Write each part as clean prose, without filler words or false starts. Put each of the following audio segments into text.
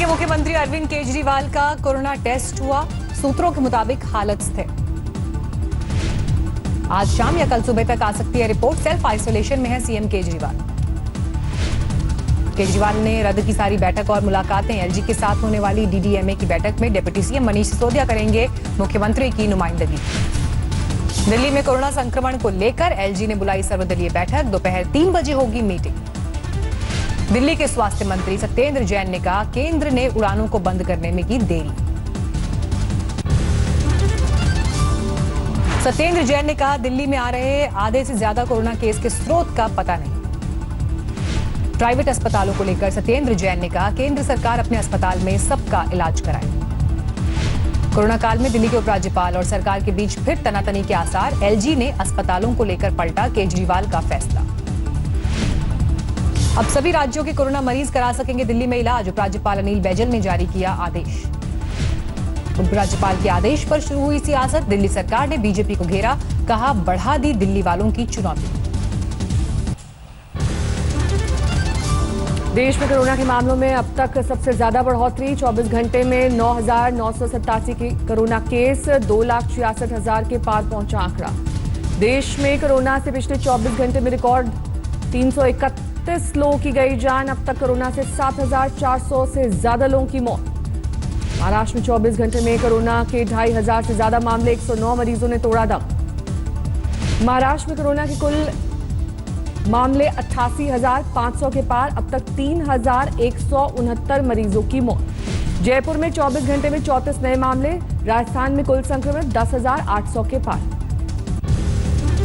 मुख्यमंत्री अरविंद केजरीवाल का corona test हुआ। सूत्रों के मुताबिक हालत स्थिर। आज शाम या कल सुबह तक आ सकती है रिपोर्ट। सेल्फ आइसोलेशन में है सीएम केजरीवाल। केजरीवाल ने रद्द की सारी बैठक और मुलाकातें। एलजी के साथ होने वाली डीडीएमए की बैठक में डिप्टी सीएम मनीष सिसोदिया करेंगे मुख्यमंत्री की नुमाइंदगी। दिल्ली में कोरोना संक्रमण को लेकर एलजी ने बुलाई सर्वदलीय बैठक। दोपहर 3 बजे होगी मीटिंग। दिल्ली के स्वास्थ्य मंत्री सत्येंद्र जैन ने कहा, केंद्र ने उड़ानों को बंद करने में की देरी। सत्येंद्र जैन ने कहा, दिल्ली में आ रहे आधे से ज्यादा कोरोना केस के स्रोत का पता नहीं। प्राइवेट अस्पतालों को लेकर सत्येंद्र जैन ने कहा, केंद्र सरकार अपने अस्पताल में सबका इलाज कराए। कोरोना काल में दिल्ली के उपराज्यपाल और सरकार के बीच फिर तनातनी के आसार। एलजी ने अस्पतालों को लेकर पलटा केजरीवाल का फैसला। अब सभी राज्यों के कोरोना मरीज करा सकेंगे दिल्ली में इलाज। उपराज्यपाल अनिल बैजल ने जारी किया आदेश। उपराज्यपाल के आदेश पर शुरू हुई सियासत। दिल्ली सरकार ने बीजेपी को घेरा, कहा बढ़ा दी दिल्ली वालों की चुनौती। देश में कोरोना के मामलों में अब तक सबसे ज्यादा बढ़ोतरी। 24 घंटे में 9,987 के कोरोना केस, 2,66,000 के पार पहुंचा आंकड़ा। देश में कोरोना से पिछले 24 घंटे में रिकॉर्ड 331 लोगों की गई जान। अब तक कोरोना से 7,400 से ज्यादा लोगों की मौत। महाराष्ट्र में 24 घंटे में कोरोना के 2,500 से ज्यादा मामले, 109 मरीजों ने तोड़ा दम। महाराष्ट्र में कोरोना के कुल मामले 88,500 के पार। अब तक 3,169 मरीजों की मौत। जयपुर में 24 घंटे में 34 नए मामले। राजस्थान में कुल संक्रमित 10,800 के पार।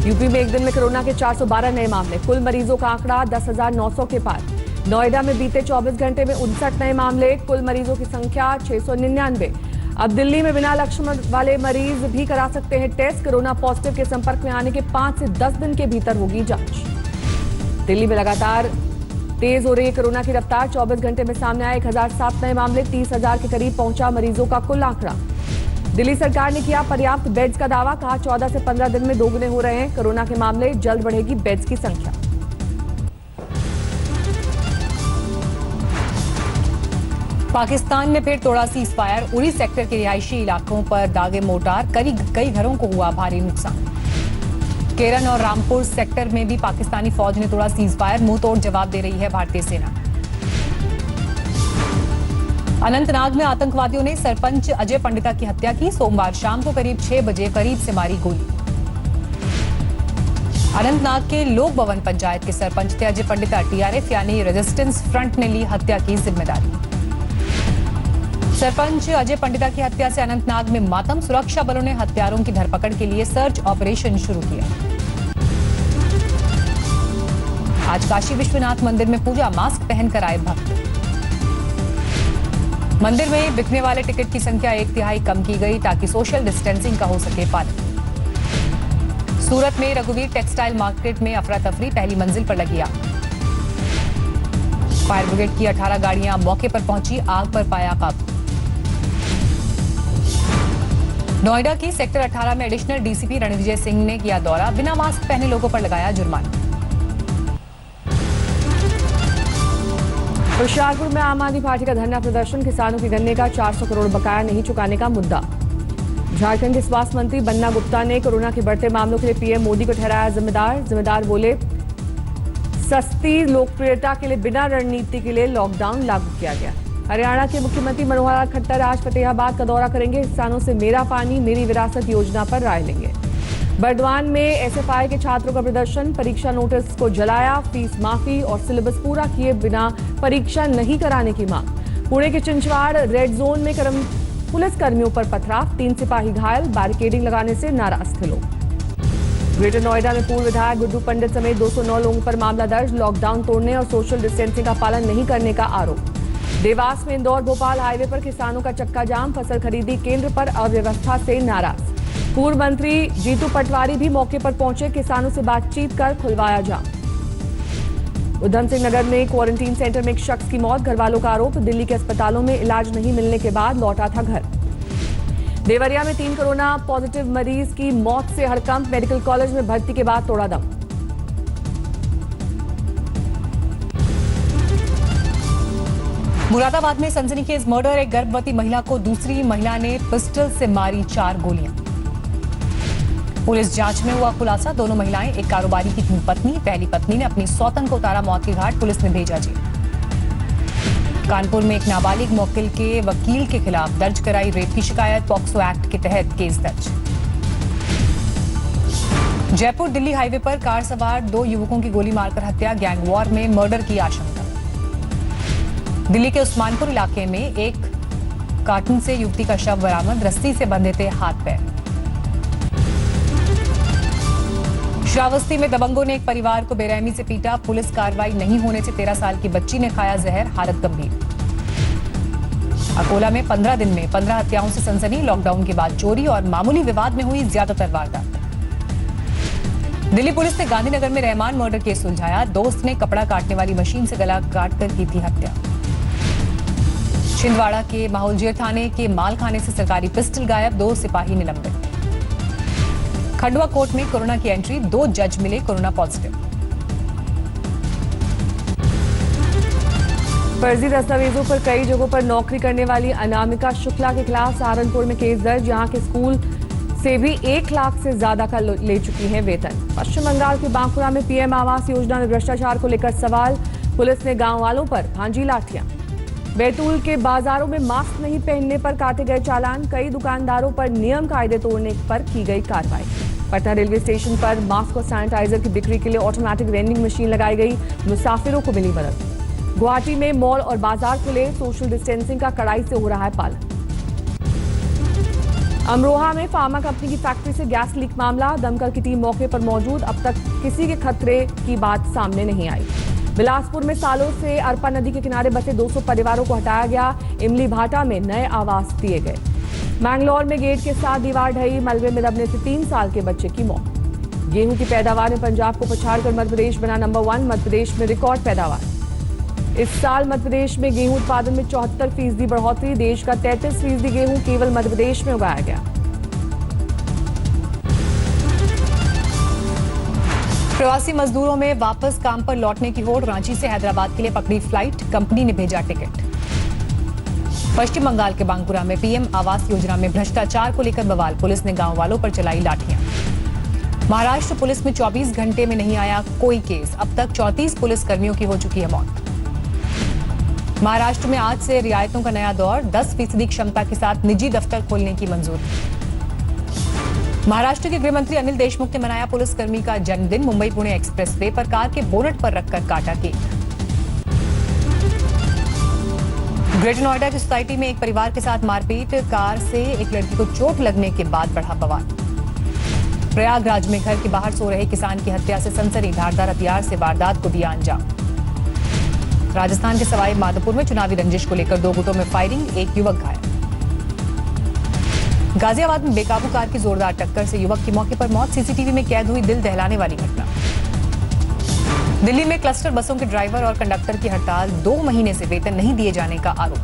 यूपी में एक दिन में कोरोना के 412 नए मामले। कुल मरीजों का आंकड़ा 10,900 के पार। नोएडा में बीते 24 घंटे में 59 नए मामले। कुल मरीजों की संख्या 699। अब दिल्ली में बिना लक्षण वाले मरीज भी करा सकते हैं टेस्ट। कोरोना पॉजिटिव के संपर्क में आने के 5 से 10 दिन के भीतर होगी जांच। दिल्ली में लगातार तेज हो रही है कोरोना की रफ्तार। 24 घंटे में सामने आए 1,007 नए मामले। 30,000 के करीब पहुंचा मरीजों का कुल आंकड़ा। दिल्ली सरकार ने किया पर्याप्त बेड्स का दावा। कहा 14 से 15 दिन में दोगुने हो रहे हैं कोरोना के मामले। जल्द बढ़ेगी बेड्स की संख्या। पाकिस्तान ने फिर तोड़ा सीज फायर। उरी सेक्टर के रिहायशी इलाकों पर दागे मोर्टार। कई घरों को हुआ भारी नुकसान। केरन और रामपुर सेक्टर में भी पाकिस्तानी फौज ने तोड़ा सीज फायर। मुंह तोड़ जवाब दे रही है भारतीय सेना। अनंतनाग में आतंकवादियों ने सरपंच अजय पंडिता की हत्या की। सोमवार शाम को करीब 6 बजे करीब से मारी गोली। अनंतनाग के लोक भवन पंचायत के सरपंच थे अजय पंडिता। टीआरएफ यानी रेजिस्टेंस फ्रंट ने ली हत्या की जिम्मेदारी। सरपंच अजय पंडिता की हत्या से अनंतनाग में मातम। सुरक्षा बलों ने हत्यारों की धरपकड़ के लिए सर्च ऑपरेशन शुरू किया। आज काशी विश्वनाथ मंदिर में पूजा। मास्क पहनकर आए भक्त। मंदिर में बिकने वाले टिकट की संख्या 1/3 कम की गई ताकि सोशल डिस्टेंसिंग का हो सके पालन। सूरत में रघुवीर टेक्सटाइल मार्केट में अफरा तफरी। पहली मंजिल पर लगी आग। फायर ब्रिगेड की 18 गाड़ियां मौके पर पहुंची। आग पर पाया काबू। नोएडा की सेक्टर 18 में एडिशनल डीसीपी रणविजय सिंह ने किया दौरा। बिना मास्क पहने लोगों पर लगाया जुर्माना। होशियारपुर में आम आदमी पार्टी का धरना प्रदर्शन। किसानों के गन्ने का 400 करोड़ बकाया नहीं चुकाने का मुद्दा। झारखंड के स्वास्थ्य मंत्री बन्ना गुप्ता ने कोरोना के बढ़ते मामलों के लिए पीएम मोदी को ठहराया जिम्मेदार बोले, सस्ती लोकप्रियता के लिए बिना रणनीति के लिए लॉकडाउन लागू किया गया। हरियाणा के मुख्यमंत्री मनोहर लाल खट्टर आज फतेहाबाद का दौरा करेंगे। किसानों से मेरा पानी मेरी विरासत योजना पर राय लेंगे। बर्दवान में एसएफआई के छात्रों का प्रदर्शन। परीक्षा नोटिस को जलाया। फीस माफी और सिलेबस पूरा किए बिना परीक्षा नहीं कराने की मांग। पुणे के चिंचवाड़ रेड जोन में पुलिस कर्मियों पर पथराव। 3 सिपाही घायल। बैरिकेडिंग लगाने से नाराज थे लोग। ग्रेटर नोएडा में पूर्व विधायक गुड्डू पंडित समेत 209 लोगों पर मामला दर्ज। लॉकडाउन तोड़ने और सोशल डिस्टेंसिंग का पालन नहीं करने का आरोप। देवास में इंदौर भोपाल हाईवे पर किसानों का चक्का जाम। फसल खरीदी केंद्र पर अव्यवस्था से नाराज। पूर्व मंत्री जीतू पटवारी भी मौके पर पहुंचे। किसानों से बातचीत कर खुलवाया जाम। उधम सिंह नगर में क्वारंटीन सेंटर में एक शख्स की मौत। घरवालों का आरोप, दिल्ली के अस्पतालों में इलाज नहीं मिलने के बाद लौटा था घर। देवरिया में 3 कोरोना पॉजिटिव मरीज की मौत से हड़कंप। मेडिकल कॉलेज में भर्ती के बाद तोड़ा दम। मुरादाबाद में सनसनीखेज मर्डर, एक गर्भवती महिला को दूसरी महिला ने पिस्टल से मारी 4 गोलियां। पुलिस जांच में हुआ खुलासा, दोनों महिलाएं एक कारोबारी की थी पत्नी। पहली पत्नी ने अपनी सौतन को उतारा मौत के घाट, पुलिस ने भेजा जेल। कानपुर में एक नाबालिग मौकिल के वकील के खिलाफ दर्ज कराई रेप की शिकायत, पॉक्सो एक्ट के तहत केस दर्ज। जयपुर दिल्ली हाईवे पर कार सवार 2 युवकों की गोली मारकर हत्या, गैंग वॉर में मर्डर की आशंका। दिल्ली के उस्मानपुर इलाके में एक कार्टून से युवती का शव बरामद, रस्सी से बंधे थे हाथ पैर। श्रावस्ती में दबंगों ने एक परिवार को बेरहमी से पीटा, पुलिस कार्रवाई नहीं होने से 13 साल की बच्ची ने खाया जहर, हालत गंभीर। अकोला में 15 दिन में 15 हत्याओं से सनसनी, लॉकडाउन के बाद चोरी और मामूली विवाद में हुई ज्यादातर वारदात। दिल्ली पुलिस ने गांधीनगर में रहमान मर्डर केस सुलझाया, दोस्त ने कपड़ा काटने वाली मशीन से गला काटकर की थी हत्या। छिंदवाड़ा के माहौलजेर थाने के मालखाने से सरकारी पिस्टल गायब, 2 सिपाही निलंबित। खंडवा कोर्ट में कोरोना की एंट्री, 2 जज मिले कोरोना पॉजिटिव। फर्जी दस्तावेजों पर कई जगहों पर नौकरी करने वाली अनामिका शुक्ला के खिलाफ सहारनपुर में केस दर्ज, यहां के स्कूल से भी 1 लाख से ज्यादा का ले चुकी हैं वेतन। पश्चिम बंगाल के बांकुरा में पीएम आवास योजना में भ्रष्टाचार को लेकर सवाल, पुलिस ने गांव वालों पर भांजी लाठियां। बैतूल के बाजारों में मास्क नहीं पहनने पर काटे गए चालान, कई दुकानदारों पर नियम कायदे तोड़ने पर की गई कार्रवाई। पटना रेलवे स्टेशन पर मास्क और सैनिटाइजर की बिक्री के लिए ऑटोमेटिक वेंडिंग मशीन लगाई गई, मुसाफिरों को मिली मदद। गुवाहाटी में मॉल और बाजार खुले, सोशल डिस्टेंसिंग का कड़ाई से हो रहा है पालन। अमरोहा में फार्मा कंपनी की फैक्ट्री से गैस लीक मामला, दमकल की टीम मौके पर मौजूद, अब तक किसी के खतरे की बात सामने नहीं आई। बिलासपुर में सालों से अरपा नदी के किनारे बसे 200 परिवारों को हटाया गया, इमली भाटा में नए आवास दिए गए। मैंगलोर में गेट के साथ दीवार ढही, मलबे में दबने से 3 साल के बच्चे की मौत। गेहूं की पैदावार में पंजाब को पछाड़कर मध्य प्रदेश बना नंबर 1, मध्य प्रदेश में रिकॉर्ड पैदावार। इस साल मध्य प्रदेश में गेहूं उत्पादन में 74% बढ़ोतरी, देश का 33% गेहूं केवल मध्य प्रदेश में उगाया गया। प्रवासी मजदूरों में वापस काम पर लौटने की होड़, रांची से हैदराबाद के लिए पकड़ी फ्लाइट, कंपनी ने भेजा टिकट। पश्चिम बंगाल के बांकुरा में पीएम आवास योजना में भ्रष्टाचार को लेकर बवाल, पुलिस ने गांव वालों पर चलाई लाठियां। महाराष्ट्र पुलिस में 24 घंटे में नहीं आया कोई केस, अब तक 34 पुलिस कर्मियों की हो चुकी है मौत। महाराष्ट्र में आज से रियायतों का नया दौर, 10% क्षमता के साथ निजी दफ्तर खोलने की मंजूरी। महाराष्ट्र के गृहमंत्री अनिल देशमुख ने मनाया पुलिसकर्मी का जन्मदिन, मुंबई पुणे एक्सप्रेस वे पर कार के बोनट पर रखकर काटा केक। ग्रेटर नोएडा की सोसाइटी में एक परिवार के साथ मारपीट, कार से एक लड़की को चोट लगने के बाद बढ़ा बवाल। प्रयागराज में घर के बाहर सो रहे किसान की हत्या से सनसनी, धारदार हथियार से वारदात को दिया अंजाम। राजस्थान के सवाई माधोपुर में चुनावी रंजिश को लेकर 2 गुटों में फायरिंग, एक युवक घायल। गाजियाबाद में बेकाबू कार की जोरदार टक्कर से युवक की मौके पर मौत, सीसीटीवी में कैद हुई दिल दहलाने वाली घटना। दिल्ली में क्लस्टर बसों के ड्राइवर और कंडक्टर की हड़ताल, 2 महीने से वेतन नहीं दिए जाने का आरोप।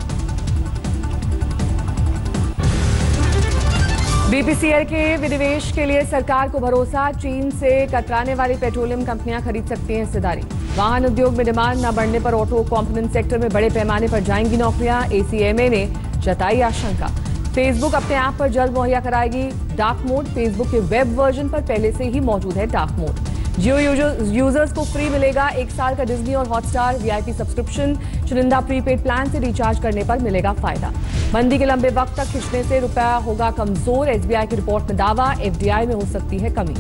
बीपीसीएल के विनिवेश के लिए सरकार को भरोसा, चीन से कतराने वाली पेट्रोलियम कंपनियां खरीद सकती हैं हिस्सेदारी। वाहन उद्योग में डिमांड न बढ़ने पर ऑटो कॉम्पोनेंट सेक्टर में बड़े पैमाने पर जाएंगी नौकरियां, एसीएमए ने जताई आशंका। फेसबुक अपने ऐप पर जल्द मुहैया कराएगी डार्क मोड, फेसबुक के वेब वर्जन पर पहले से ही मौजूद है डार्क मोड। जियो यूजर्स को फ्री मिलेगा 1 साल का डिज्नी और हॉटस्टार वीआईपी सब्सक्रिप्शन, चुनिंदा प्रीपेड प्लान से रिचार्ज करने पर मिलेगा फायदा। मंदी के लंबे वक्त तक खिंचने से रुपया होगा कमजोर, एसबीआई की रिपोर्ट में दावा, एफडीआई में हो सकती है कमी।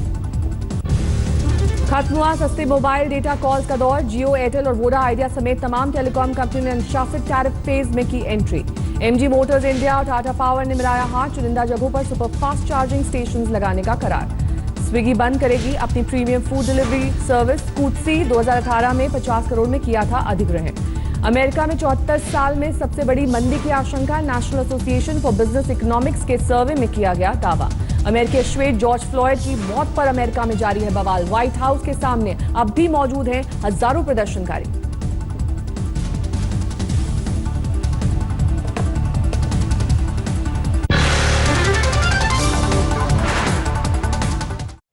खत्म हुआ सस्ते मोबाइल डेटा कॉल्स का दौर, जियो, एयरटेल और वोडा आइडिया समेत तमाम टेलीकॉम कंपनी ने अनुशासित टैरिफ फेज में की एंट्री। एमजी मोटर्स इंडिया और टाटा पावर ने मिलाया हाथ, चुनिंदा जगहों पर सुपर फास्ट चार्जिंग स्टेशन लगाने का करार। स्विगी बंद करेगी अपनी प्रीमियम फूड डिलीवरी सर्विस, कूटसी 2018 में 50 करोड़ में किया था अधिग्रहण। अमेरिका में 74 साल में सबसे बड़ी मंदी की आशंका, national association for business economics के सर्वे में किया गया दावा। अमेरिकी अश्वेत जॉर्ज फ्लॉयड की मौत पर अमेरिका में जारी है बवाल, व्हाइट हाउस के सामने अब भी मौजूद हैं हजारों प्रदर्शनकारी।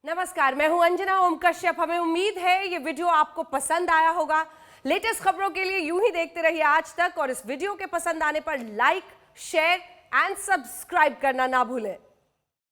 नमस्कार, मैं हूं अंजना ओम कश्यप। हमें उम्मीद है ये वीडियो आपको पसंद आया होगा। लेटेस्ट खबरों के लिए यूं ही देखते रहिए आज तक और इस वीडियो के पसंद आने पर लाइक, शेयर एंड सब्सक्राइब करना ना भूलें।